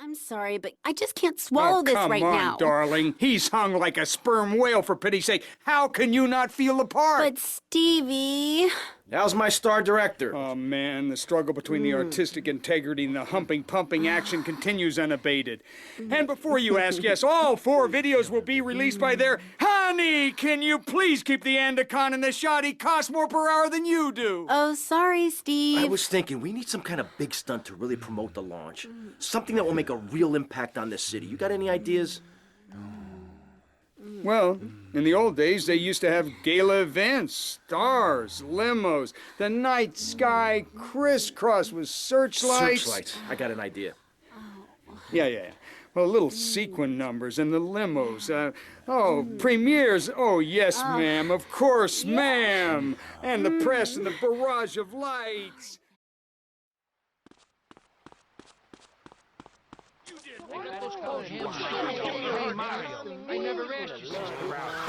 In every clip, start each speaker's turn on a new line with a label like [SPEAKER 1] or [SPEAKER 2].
[SPEAKER 1] I'm sorry, but I just can't swallow this right
[SPEAKER 2] now.
[SPEAKER 1] now.
[SPEAKER 2] Come on, darling. He's hung like a sperm whale, for pity's sake. How can you not feel the part?
[SPEAKER 1] But Stevie...
[SPEAKER 3] How's my star director?
[SPEAKER 2] Oh, man, the struggle between the artistic integrity and the humping, pumping action continues unabated. And before you ask, yes, all 4 videos will be released by their... Honey, can you please keep the Andacon in the shot? He costs more per hour than you do.
[SPEAKER 1] Oh, sorry, Steve.
[SPEAKER 3] I was thinking, we need some kind of big stunt to really promote the launch. Something that will make a real impact on this city. You got any ideas?
[SPEAKER 2] Well, in the old days, they used to have gala events, stars, limos, the night sky crisscross with searchlights.
[SPEAKER 3] Searchlights. I got an idea.
[SPEAKER 2] Yeah. Well, little sequin numbers and the limos. Premieres. Oh, yes, ma'am. Of course, ma'am. And the press and the barrage of lights.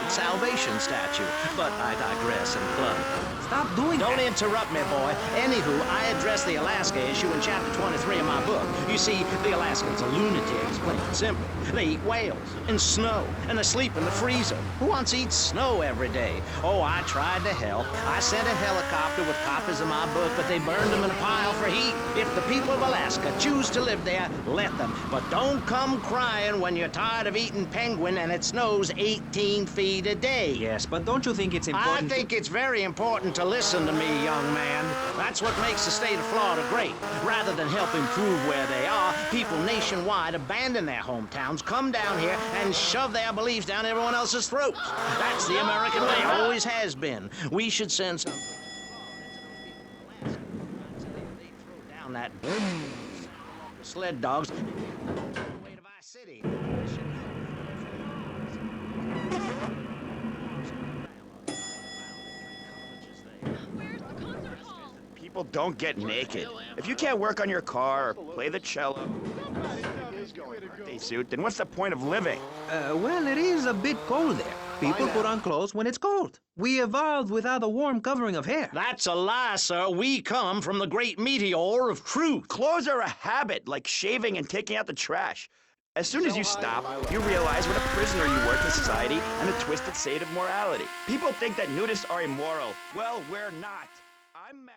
[SPEAKER 4] Salvation statue, but I digress and club.
[SPEAKER 5] Stop doing
[SPEAKER 4] Don't
[SPEAKER 5] that.
[SPEAKER 4] interrupt me, boy. Anywho, I address the Alaska issue in chapter 23 of my book. You see, the Alaskans are lunatics, plain and simple. They eat whales and snow, and they sleep in the freezer. Who wants to eat snow every day? Oh, I tried to help. I sent a helicopter with copies of my book, but they burned them in a pile for heat. If the people of Alaska choose to live there, let them. But don't come crying when you're tired of eating penguin and it snows 18 feet a day.
[SPEAKER 5] Yes, but don't you think it's important?
[SPEAKER 4] I think it's very important to listen to me, young man. That's what makes the state of Florida great. Rather than help improve where they are, people nationwide abandon their hometowns, come down here, and shove their beliefs down everyone else's throats. That's the American way, always has been. We should send some... They throw down that... sled dogs... way to Vice City.
[SPEAKER 6] People don't get naked. If you can't work on your car or play the cello, suit, then what's the point of living?
[SPEAKER 5] Well, it is a bit cold there. People put on clothes when it's cold. We evolved without a warm covering of hair.
[SPEAKER 4] That's a lie, sir. We come from the great meteor of truth.
[SPEAKER 6] Clothes are a habit, like shaving and taking out the trash. As soon as you stop, you realize what a prisoner you were to society and a twisted state of morality. People think that nudists are immoral. Well, we're not. I'm married.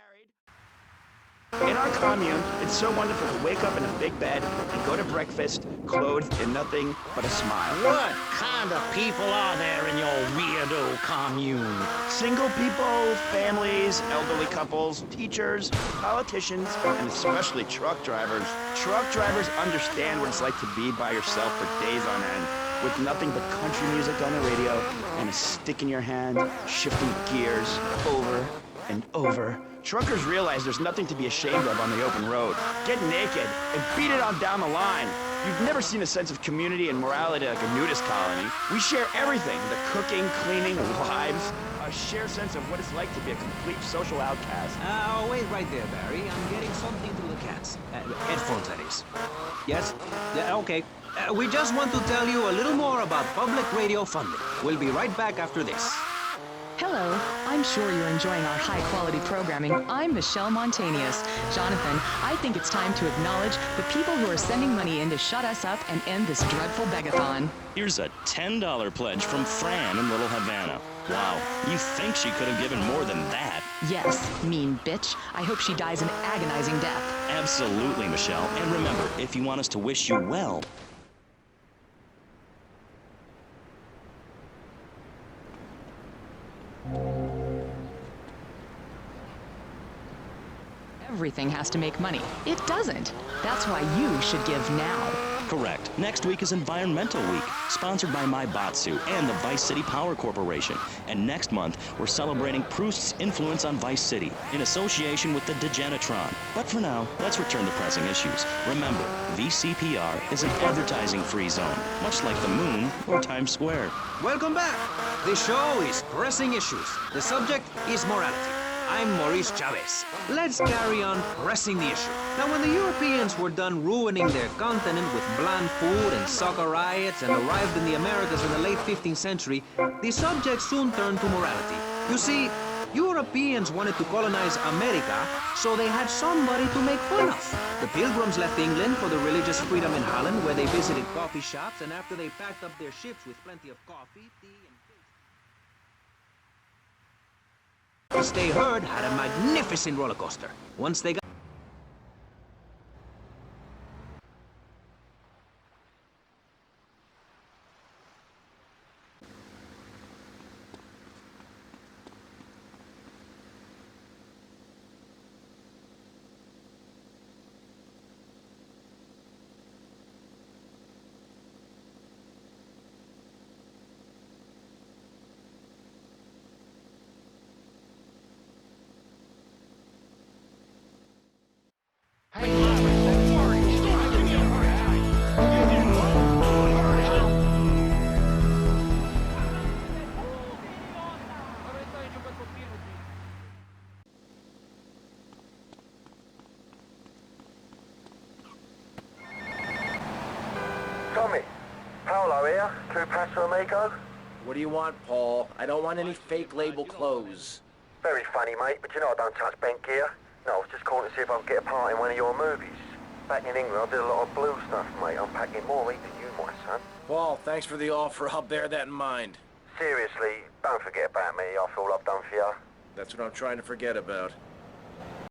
[SPEAKER 6] In our commune, it's so wonderful to wake up in a big bed and go to breakfast clothed in nothing but a smile.
[SPEAKER 4] What kind of people are there in your weirdo commune?
[SPEAKER 6] Single people, families, elderly couples, teachers, politicians, and especially truck drivers. Truck drivers understand what it's like to be by yourself for days on end, with nothing but country music on the radio and a stick in your hand, shifting gears over and over. Truckers realize there's nothing to be ashamed of on the open road. Get naked and beat it on down the line. You've never seen a sense of community and morality like a nudist colony. We share everything, the cooking, cleaning, wives, a shared sense of what it's like to be a complete social outcast.
[SPEAKER 5] Wait right there, Barry. I'm getting something to look at. Headphones, that is. Yes? Yeah, okay. We just want to tell you a little more about public radio funding. We'll be right back after this.
[SPEAKER 7] Hello, I'm sure you're enjoying our high-quality programming. I'm Michelle Montanius. Jonathan, I think it's time to acknowledge the people who are sending money in to shut us up and end this dreadful begathon.
[SPEAKER 8] Here's a $10 pledge from Fran in Little Havana. Wow, you think she could have given more than that?
[SPEAKER 7] Yes, mean bitch. I hope she dies an agonizing death.
[SPEAKER 8] Absolutely, Michelle. And remember, if you want us to wish you well...
[SPEAKER 7] Everything has to make money. It doesn't. That's why you should give now.
[SPEAKER 8] Correct. Next week is Environmental Week, sponsored by My Batsu and the Vice City Power Corporation. And next month, we're celebrating Proust's influence on Vice City in association with the Degenitron. But for now, let's return to pressing issues. Remember, VCPR is an advertising-free zone, much like the moon or Times Square.
[SPEAKER 5] Welcome back. The show is Pressing Issues. The subject is morality. I'm Maurice Chavez. Let's carry on pressing the issue. Now, when the Europeans were done ruining their continent with bland food and soccer riots and arrived in the Americas in the late 15th century, the subject soon turned to morality. You see, Europeans wanted to colonize America, so they had somebody to make fun of. The Pilgrims left England for the religious freedom in Holland, where they visited coffee shops, and after they packed up their ships with plenty of coffee, tea, and fish, Stay Heard had a magnificent roller coaster. Once they got
[SPEAKER 9] Tommy, Paolo here, Tu Paso Amigo.
[SPEAKER 3] What do you want, Paul? I don't want any fake label clothes.
[SPEAKER 9] Very funny, mate, but you know I don't touch bent gear. No, I was just calling to see if I could get a part in one of your movies. Back in England, I did a lot of blue stuff, mate. I'm packing more heat than you, my son.
[SPEAKER 3] Paul, thanks for the offer. I'll bear that in mind.
[SPEAKER 9] Seriously, don't forget about me after all I've done for you.
[SPEAKER 3] That's what I'm trying to forget about.